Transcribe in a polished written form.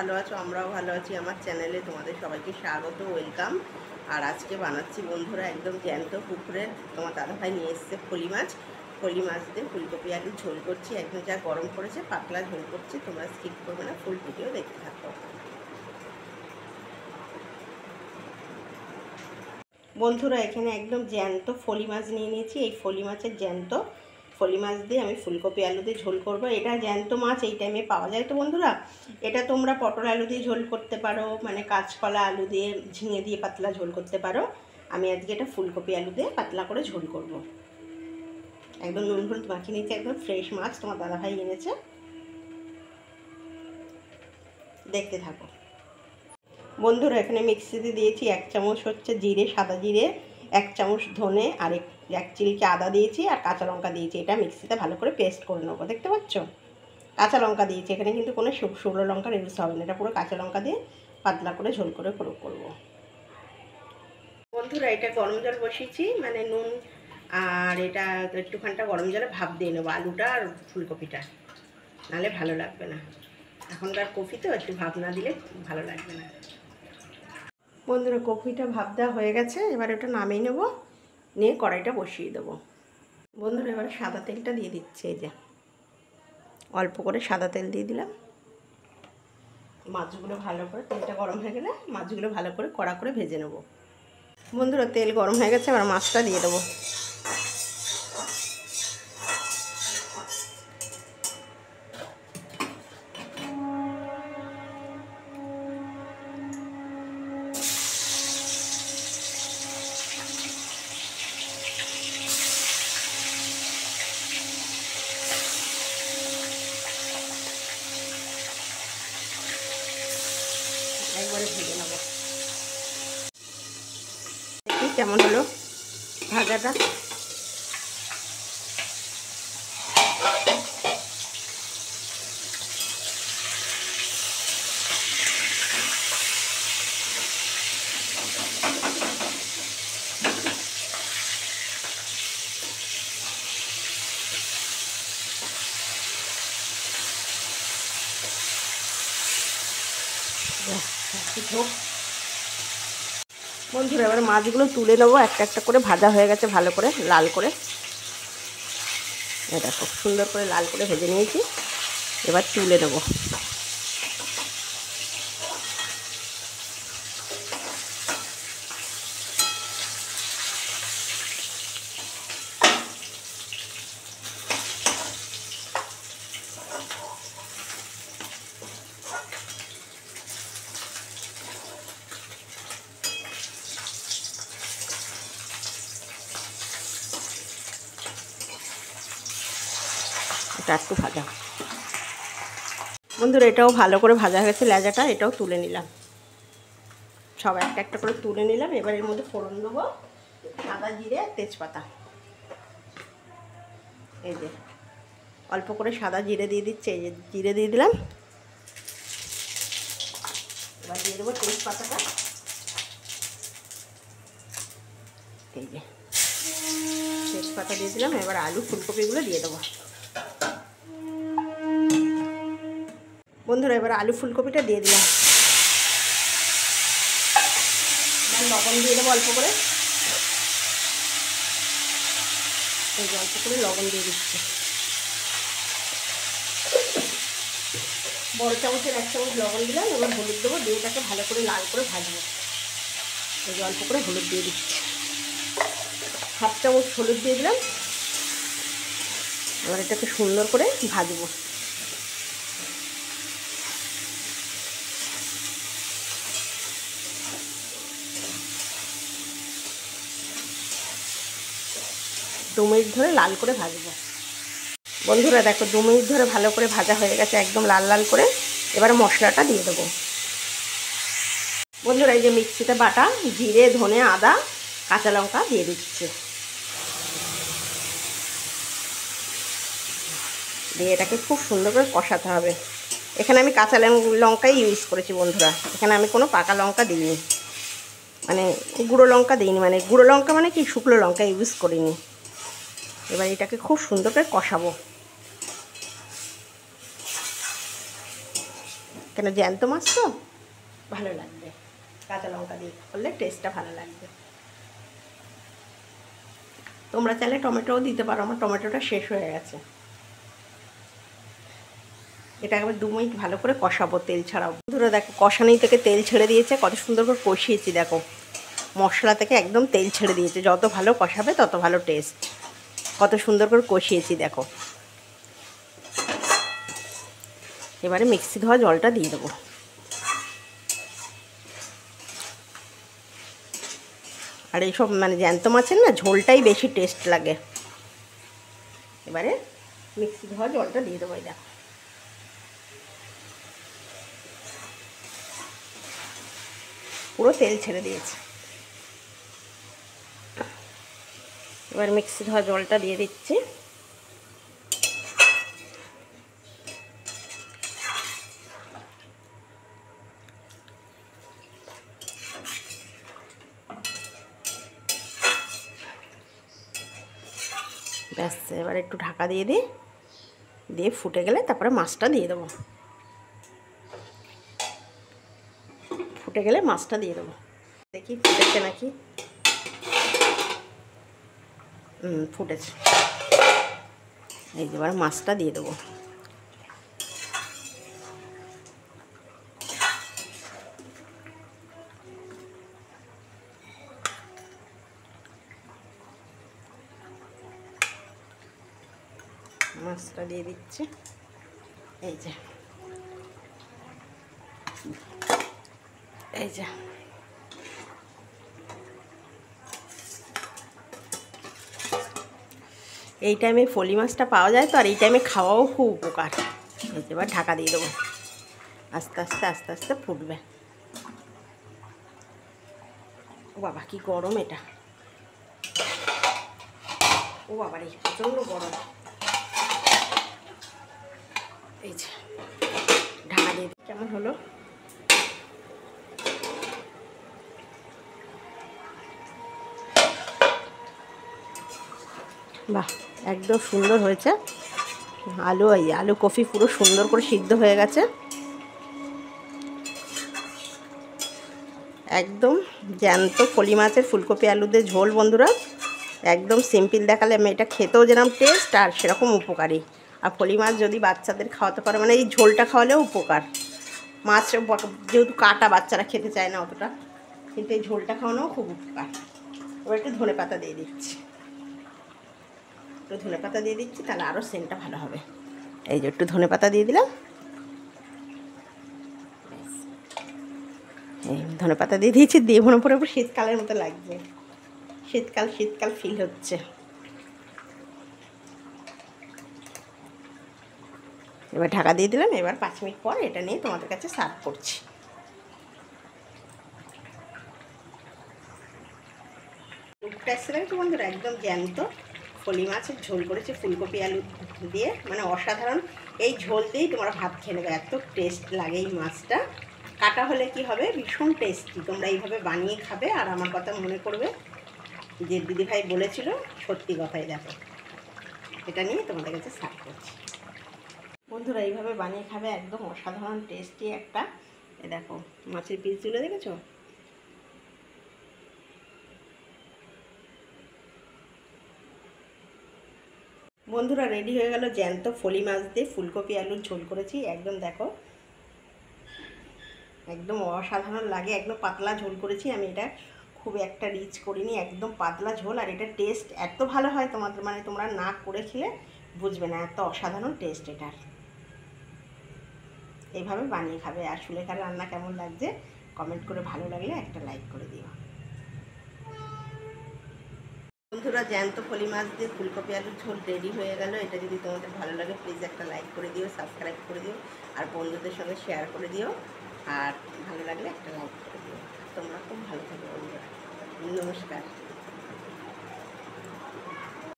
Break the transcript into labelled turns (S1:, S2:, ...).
S1: ভালো আছো, আমরাও ভালো আছি। আমার চ্যানেলে তোমাদের সবাইকে স্বাগত, ওয়েলকাম। আর আজকে বানাচ্ছি বন্ধুরা একদম জ্যান্ত পুকুরের, তোমার দাদাভাই নিয়ে এসেছে ফলি মাছ। ফলি মাছ দিয়ে ফুলকপি আলু ঝোল করছি। একদম যা গরম পড়েছে পাতলা ঝোল করছি, তোমরা স্কিপ করবে না, ফুল ভিডিও দেখতে থাকো। বন্ধুরা এখানে একদম জ্যান্ত ফলি মাছ নিয়ে নিয়েছি। এই ফলি মাছের জ্যান্ত ফলি মাছ দিয়ে আমি ফুলকপি আলু দিয়ে ঝোল করব। এটা জ্যান্ত মাছ এই টাইমে পাওয়া যায় তো বন্ধুরা। এটা তোমরা পটল আলু দিয়ে ঝোল করতে পারো, মানে কাঁচকলা আলু দিয়ে ঝিঙে দিয়ে পাতলা ঝোল করতে পারো। আমি আজকে এটা ফুলকপি আলু দিয়ে পাতলা করে ঝোল করব। একদম নুন হলুদ মাখিয়ে নিয়েছি, একদম ফ্রেশ মাছ তোমার দাদাভাই এনেছে। দেখতে থাকো বন্ধুরা। এখানে মিক্সিতে দিয়েছি 1 চামচ হচ্ছে জিরে, সাদা জিরে, 1 চামচ ধনে, আর 1 চিলকে আদা দিয়েছি, আর কাঁচা লঙ্কা দিয়েছি। এটা মিক্সিতে ভালো করে পেস্ট করে নেবো। দেখতে পাচ্ছ কাঁচা লঙ্কা দিয়েছি, এখানে কিন্তু কোনো শুকনো লঙ্কার ইউজ হবে না। এটা পুরো কাঁচা লঙ্কা দিয়ে পাতলা করে ঝোল করে প্রয়োগ করবো। বন্ধুরা এটা গরম জল বসিয়েছি, মানে নুন আর এটা একটুখানটা গরম জলে ভাপ দিয়ে নেবো আলুটা আর ফুলকপিটা, নাহলে ভালো লাগবে না। এখনকার কফি তো একটু ভাপ না দিলে ভালো লাগবে না। বন্ধুরা কফিটা ভাপ দেওয়া হয়ে গেছে, এবার ওটা নামিয়ে নেবো, নিয়ে কড়াইটা বসিয়ে দেবো। বন্ধুরা এবার সাদা তেলটা দিয়ে দিচ্ছে, এই যে অল্প করে সাদা তেল দিয়ে দিলাম। মাছগুলো ভালো করে, তেলটা গরম হয়ে গেলে মাছগুলো ভালো করে কড়া করে ভেজে নেব। বন্ধুরা তেল গরম হয়ে গেছে, এবার মাছটা দিয়ে দেবো। একবারে ভেজে নেব। দেখি কেমন হলো ভাজাটা। বন্ধুরা এবার মাছগুলো তুলে নেবো, একটা একটা করে ভাজা হয়ে গেছে ভালো করে লাল করে। এটা খুব সুন্দর করে লাল করে ভেজে নিয়েছি, এবার তুলে নেবো। এটা একটু ভাজা। বন্ধুরা এটাও ভালো করে ভাজা হয়ে গেছে, লেজাটা এটাও তুলে নিলাম। সব একটা একটা করে তুলে নিলাম। এবার এর মধ্যে ফোড়ন দেবো সাদা জিরে, তেজপাতা। এই যে অল্প করে সাদা জিরে দিয়ে দিচ্ছে, এই যে জিরে দিয়ে দিলাম। এবার দিয়ে দেবো তেজপাতাটা। এই যে তেজপাতা দিয়ে দিলাম। এবার আলু ফুলকপিগুলো দিয়ে দেবো। বন্ধুরা এবার আলু ফুলকপিটা দিয়ে দিলাম। লবণ দিয়ে দেবো অল্প করে। এই যে অল্প করে লবণ দিয়ে দিচ্ছি। বড় চামচের 1 চামচ লবণ দিলাম। এবার হলুদ দেবো, দিয়ে এটাকে ভালো করে লাল করে ভাজবো। এই যে অল্প করে হলুদ দিয়ে দিচ্ছি, 1/2 চামচ হলুদ দিয়ে দিলাম। এবার এটাকে সুন্দর করে ভাজবো। দু মিনিট ধরে লাল করে ভাজবো। বন্ধুরা দেখো 2 মিনিট ধরে ভালো করে ভাজা হয়ে গেছে, একদম লাল লাল করে। এবার মশলাটা দিয়ে দেবো। বন্ধুরা এই যে মিক্সিতে বাটা জিরে, ধনে, আদা, কাঁচা লঙ্কা দিয়ে দিচ্ছে। দিয়ে এটাকে খুব সুন্দর করে কষাতে হবে। এখানে আমি কাঁচা লঙ্কাই ইউজ করেছি বন্ধুরা, এখানে আমি কোনো পাকা লঙ্কা দিইনি, মানে গুঁড়ো লঙ্কা দিইনি। মানে গুঁড়ো লঙ্কা মানে কি, শুকনো লঙ্কা ইউজ করিনি। এবার এটাকে খুব সুন্দর করে কষাবো। কেন জ্যান্ত মাছ তো ভালো লাগবে, কাঁচা লঙ্কা দিয়ে করলে টেস্টটা ভালো লাগবে। তোমরা চাইলে টমেটোও দিতে পারো, আমার টমেটোটা শেষ হয়ে গেছে। এটা একবার 2 মিনিট ভালো করে কষাবো, তেল ছাড়াবো। ধরো দেখো কষানি থেকে তেল ছেড়ে দিয়েছে, কত সুন্দর করে কষিয়েছি। দেখো মশলা থেকে একদম তেল ছেড়ে দিয়েছে, যত ভালো কষাবে তত ভালো টেস্ট। কত সুন্দর করে কষিয়েছি দেখো। এবারে মিক্সি ধোয়া জলটা দিয়ে দেবো। আর এইসব মানে জ্যান্ত মাছের না ঝোলটাই বেশি টেস্ট লাগে। এবারে মিক্সি ধোয়া জলটা দিয়ে দেবো। দেখো পুরো তেল ছেড়ে দিয়েছে। এবার মিক্সি ধোয়া জলটা দিয়ে দিচ্ছি। ব্যাস, এবার একটু ঢাকা দিয়ে দিয়ে ফুটে গেলে তারপরে মাছটা দিয়ে দেবো। ফুটে গেলে মাছটা দিয়ে দেবো। দেখি ফুটেছে নাকি। ফুটেছে। এই যে এবার মাছটা দিয়ে দেবো। মাছটা দিয়ে দিচ্ছি। এই যে এই যে এই টাইমে ফলি মাছটা পাওয়া যায় তো, আর এই টাইমে খাওয়াও খুব উপকার। এই যে এবার ঢাকা দিয়ে দেবো। আস্তে আস্তে আস্তে আস্তে ফুটবে। ও বাবা কি গরম এটা! ও বাবা রে প্রচণ্ড গরম। এই যে ঢাকা দিয়ে কেমন হলো? বাহ, একদম সুন্দর হয়েছে। আলু কফি পুরো সুন্দর করে সিদ্ধ হয়ে গেছে। একদম জ্যান্ত ফলি মাছের ফুলকপি আলু দিয়ে ঝোল বন্ধুরা। একদম সিম্পল দেখালে আমি, এটা খেতেও যেরকম টেস্ট আর সেরকম উপকারী। আর ফলি মাছ যদি বাচ্চাদের খাওয়াতে পারে, মানে এই ঝোলটা খাওয়ালেও উপকার। মাছ যেহেতু কাটা, বাচ্চারা খেতে চায় না অতটা, কিন্তু এই ঝোলটা খাওয়ানোও খুব উপকার। এবার একটু ধনে পাতা দিয়ে দিচ্ছি। একটু ধনে পাতা দিয়ে দিচ্ছি, তাহলে আরও সেন্টটা ভালো হবে। এই যে একটু ধনে পাতা দিয়ে দিলাম। এই ধনে পাতা দিয়ে দিয়েছি, দিয়ে মনে পড়ে শীতকালের মতো লাগবে। শীতকাল ফিল হচ্ছে। এবার ঢাকা দিয়ে দিলাম। এবার 5 মিনিট পর এটা নিয়ে তোমাদের কাছে সার্ভ করছি। লুকটা এসে দেখো বন্ধুরা, একদম জ্যান্ত ফলি মাছের ঝোল করেছে ফুলকপি আলু দিয়ে, মানে অসাধারণ। এই ঝোল দিয়েই তোমরা ভাত খেয়ে নেবে, এত টেস্ট লাগে এই মাছটা। কাটা হলে কি হবে, ভীষণ টেস্টি। তোমরা এইভাবে বানিয়ে খাবে আর আমার কথা মনে করবে যে দিদিভাই বলেছিল, সত্যি কথাই। দেখো এটা নিয়ে তোমাদের কাছে সার্ভ করছি। বন্ধুরা এইভাবে বানিয়ে খাবে, একদম অসাধারণ টেস্টি একটা। এই দেখো মাছের পিসগুলো দেখেছো? বন্ধুরা রেডি হয়ে গেল জ্যান্ত ফলি মাছ দিয়ে ফুলকপি আলুর ঝোল করেছি। একদম দেখো, একদম অসাধারণ লাগে। একদম পাতলা ঝোল করেছি আমি, এটা খুব একটা রিচ করিনি, একদম পাতলা ঝোল। আর এটা টেস্ট এত ভালো হয়, তোমাদের মানে তোমরা না করে খেলে বুঝবে না, এত অসাধারণ টেস্ট এটার। এইভাবে বানিয়ে খাবে। আর সুলেখার রান্না কেমন লাগছে কমেন্ট করে, ভালো লাগলে একটা লাইক করে দিও। বন্ধুরা জ্যান্ত ফলি মাছ দিয়ে ফুলকপি আলুর ঝোল রেডি হয়ে গেল। এটা যদি তোমাদের ভালো লাগে প্লিজ একটা লাইক করে দিও, সাবস্ক্রাইব করে দিও, আর বন্ধুদের সঙ্গে শেয়ার করে দিও। আর ভালো লাগলে একটা লাইক করে দিও। তোমরা খুব ভালো থাকো বন্ধুরা। নমস্কার।